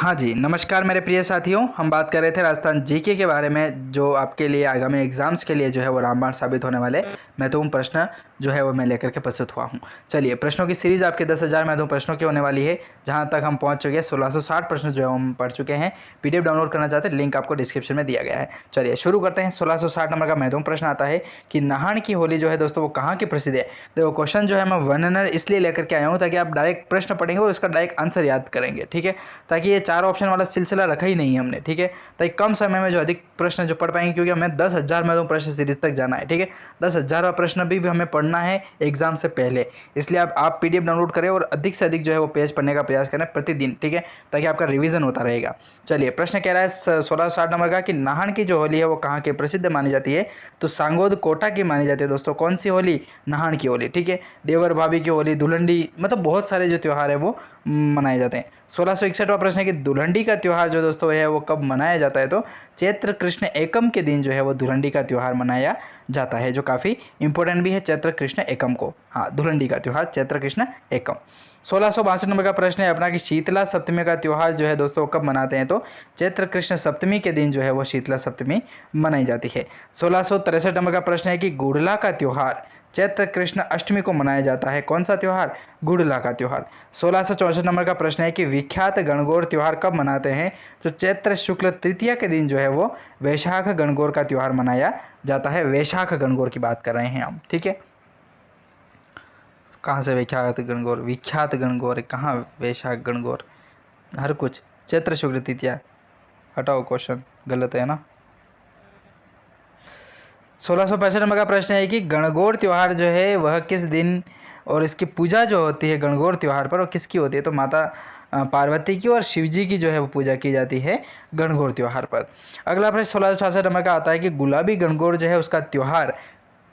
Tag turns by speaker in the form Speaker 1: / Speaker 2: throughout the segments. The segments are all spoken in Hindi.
Speaker 1: हाँ जी, नमस्कार मेरे प्रिय साथियों। हम बात कर रहे थे राजस्थान जीके के बारे में, जो आपके लिए आगामी एग्जाम्स के लिए जो है वो रामबाण साबित होने वाले महत्वपूर्ण प्रश्न जो है वो मैं लेकर के प्रस्तुत हुआ हूँ। चलिए, प्रश्नों की सीरीज़ आपके 10,000 महत्वपूर्ण प्रश्नों की होने वाली है, जहाँ तक हम पहुँच चुके हैं 1660 प्रश्न जो है हम पढ़ चुके हैं। पीडीएफ डाउनलोड करना चाहते हैं, लिंक आपको डिस्क्रिप्शन में दिया गया है। चलिए शुरू करते हैं। 1660 नंबर का महत्वपूर्ण प्रश्न आता है कि नाहन की होली जो है दोस्तों वो कहाँ की प्रसिद्ध है। देखो, क्वेश्चन जो है मैं वर्णनर इसलिए लेकर के आया हूँ ताकि आप डायरेक्ट प्रश्न पढ़ेंगे और उसका डायरेक्ट आंसर याद करेंगे, ठीक है। ताकि ये 4 ऑप्शन वाला सिलसिला रखा ही नहीं है हमने, ठीक है, ताकि कम समय में जो अधिक प्रश्न जो पढ़ पाएंगे, क्योंकि हमें 10,000 महत्वपूर्ण प्रश्न सीरीज तक जाना है, ठीक है। 10,000वां प्रश्न भी हमें पढ़ना है एग्जाम से पहले, इसलिए आप पीडीएफ डाउनलोड करें और अधिक से अधिक जो है वो पेज पढ़ने का प्रयास करें प्रतिदिन, ठीक है, ताकि आपका रिवीजन होता रहेगा। चलिए, प्रश्न कह रहा है 1660 नंबर का कि नाहन की जो होली है वो कहाँ की प्रसिद्ध मानी जाती है। तो सांगोद कोटा की मानी जाती है दोस्तों। कौन सी होली? नाहन की होली, ठीक है। देवर भाभी की होली, धुलंडी, मतलब बहुत सारे जो त्यौहार है वो मनाए जाते हैं। 1661वां प्रश्न है कि धुलंडी का त्यौहार जो दोस्तों है वो कब मनाया जाता है। तो चैत्र कृष्ण एकम के दिन जो है वो धुलंडी का त्यौहार मनाया जाता है, जो काफ़ी इंपॉर्टेंट भी है चैत्र कृष्ण एकम को। हाँ, धुलंडी का त्यौहार चैत्र कृष्ण एकम। 1662 नंबर का प्रश्न है अपना कि शीतला सप्तमी का त्यौहार जो है दोस्तों कब मनाते हैं। तो चैत्र कृष्ण सप्तमी के दिन जो है वो शीतला सप्तमी मनाई जाती है। 1663 नंबर का प्रश्न है कि गुड़ला का त्यौहार चैत्र कृष्ण अष्टमी को मनाया जाता है। कौन सा त्यौहार? गुड़ला का त्यौहार। 1664 नंबर का प्रश्न है कि विख्यात गणगौर त्यौहार कब मनाते हैं। तो चैत्र शुक्ल तृतीया के दिन जो है वो वैशाख गणगौर का त्यौहार मनाया जाता है। वैशाख गणगौर की बात कर रहे हैं हम, ठीक है। कहाँ से विख्यात गणगौर? विख्यात गणगौर कहाँ? वैशाख गणगौर हर कुछ चैत्र शुक्ल तृतीया। हटाओ, क्वेश्चन गलत है ना। 1665 नंबर का प्रश्न है कि गणगौर त्यौहार जो है वह किस दिन और इसकी पूजा जो होती है गणगौर त्यौहार पर, और किसकी होती है। तो माता पार्वती की और शिव जी की जो है वो पूजा की जाती है गणगौर त्यौहार पर। अगला प्रश्न 1666 नंबर का आता है कि गुलाबी गणगौर जो है उसका त्यौहार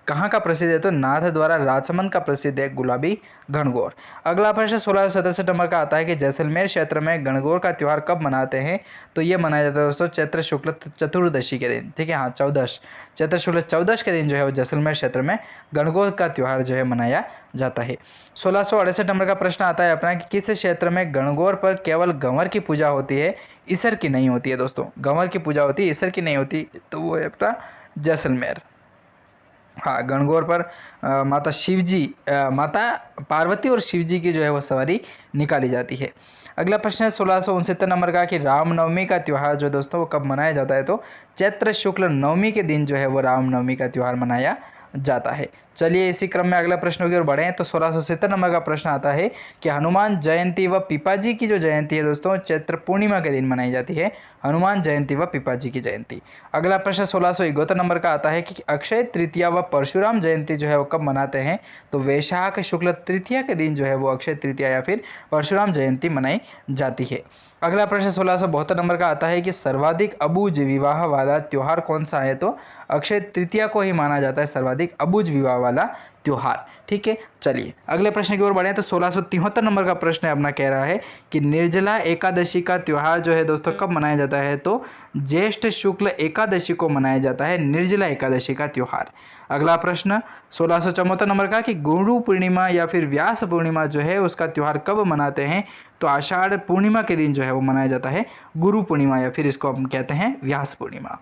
Speaker 1: कहाँ का प्रसिद्ध है। तो नाथ द्वारा राजसमंद का प्रसिद्ध है गुलाबी गणगौर। अगला प्रश्न 1667 नंबर का आता है कि जैसलमेर क्षेत्र में गणगौर का त्यौहार कब मनाते हैं। तो ये मनाया जाता है दोस्तों चैत्र शुक्ल चतुर्दशी के दिन, ठीक है। हाँ, चौदश, चैत्र शुक्ल चौदश के दिन जो है वो जैसलमेर क्षेत्र में गणगौर का त्यौहार जो है मनाया जाता है। 1668 नंबर का प्रश्न आता है अपना कि किस क्षेत्र में गणगौर पर केवल गंवर की पूजा होती है, ईसर की नहीं होती है। दोस्तों, गंवर की पूजा होती है, ईसर की नहीं होती, तो वो है अपना जैसलमेर। हाँ, गणगौर पर माता शिवजी, माता पार्वती और शिवजी की जो है वो सवारी निकाली जाती है। अगला प्रश्न है 1669 नंबर का कि रामनवमी का त्यौहार जो दोस्तों वो कब मनाया जाता है। तो चैत्र शुक्ल नवमी के दिन जो है वो रामनवमी का त्यौहार मनाया जाता है। चलिए इसी क्रम में अगला प्रश्न की ओर बढ़ें तो 1670 नंबर का प्रश्न आता है कि हनुमान जयंती व पिपाजी की जो जयंती है दोस्तों चैत्र पूर्णिमा के दिन मनाई जाती है। हनुमान जयंती व पिपाजी की जयंती। अगला प्रश्न 1671 नंबर का आता है कि अक्षय तृतीया व परशुराम जयंती जो है वो कब मनाते हैं। तो वैशाख शुक्ल तृतीया के दिन जो है वो अक्षय तृतीया या फिर परशुराम जयंती मनाई जाती है। अगला प्रश्न 1672 नंबर का आता है कि सर्वाधिक अबूझ विवाह वाला त्यौहार कौन सा है। तो अक्षय तृतीया को ही माना जाता है सर्वाधिक अबूझ विवाह वाला त्यौहार, ठीक है। चलिए अगले प्रश्न की ओर बढ़े तो 1673 नंबर का प्रश्न है अपना कह रहा है कि निर्जला एकादशी का त्यौहार जो है दोस्तों कब मनाया जाता है। तो ज्येष्ठ शुक्ल एकादशी को मनाया जाता है निर्जला एकादशी का त्यौहार। अगला प्रश्न 1674 नंबर का कि गुरु पूर्णिमा या फिर व्यास पूर्णिमा जो है उसका त्यौहार कब मनाते हैं। तो आषाढ़ पूर्णिमा के दिन जो है वो मनाया जाता है गुरु पूर्णिमा या फिर इसको हम कहते हैं व्यास पूर्णिमा।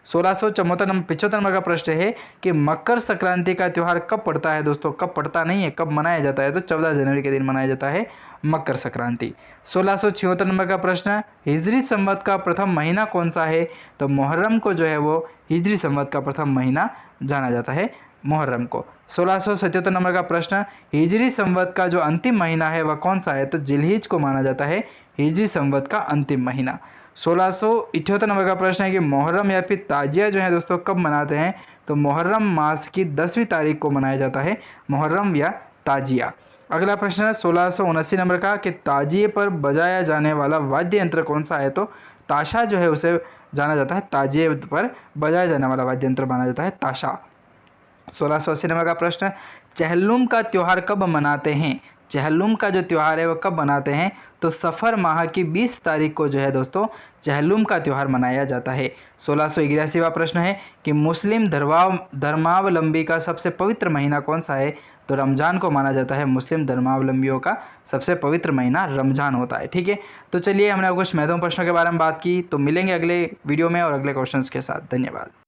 Speaker 1: 1675 नंबर का प्रश्न है कि मकर संक्रांति का त्यौहार कब पड़ता है। दोस्तों, कब पड़ता नहीं है, कब मनाया जाता है। तो 14 जनवरी के दिन मनाया जाता है मकर संक्रांति। 1676 नंबर का प्रश्न, हिजरी संवत का प्रथम महीना कौन सा है। तो मुहर्रम को जो है वो हिजरी संवत का प्रथम महीना जाना जाता है, मुहर्रम को। 1677 नंबर का प्रश्न, हिजरी संवत का जो अंतिम महीना है वह कौन सा है। तो जिलहिज को माना जाता है हिजरी संवत का अंतिम महीना। 1678 नंबर का प्रश्न है कि मुहर्रम या फिर ताजिया जो है दोस्तों कब मनाते हैं। तो मुहर्रम मास की 10वीं तारीख को मनाया जाता है मुहर्रम या ताजिया। अगला प्रश्न है 1679 नंबर का कि ताजिए पर बजाया जाने वाला वाद्य यंत्र कौन सा है। तो ताशा जो है उसे जाना जाता है, ताजिए पर बजाया जाने वाला वाद्य यंत्र माना जाता है ताशा। 1680 नंबर का प्रश्न, चहलुम का त्यौहार कब मनाते हैं। चहलुम का जो त्यौहार है वो कब मनाते हैं। तो सफ़र माह की 20 तारीख को जो है दोस्तों चहलुम का त्यौहार मनाया जाता है। 1681वां प्रश्न है कि मुस्लिम धर्मावलंबी का सबसे पवित्र महीना कौन सा है। तो रमज़ान को माना जाता है मुस्लिम धर्मावलंबियों का सबसे पवित्र महीना रमज़ान होता है। ठीक है, तो चलिए हमने कुछ महत्वपूर्ण प्रश्नों के बारे में बात की, तो मिलेंगे अगले वीडियो में और अगले क्वेश्चंस के साथ। धन्यवाद।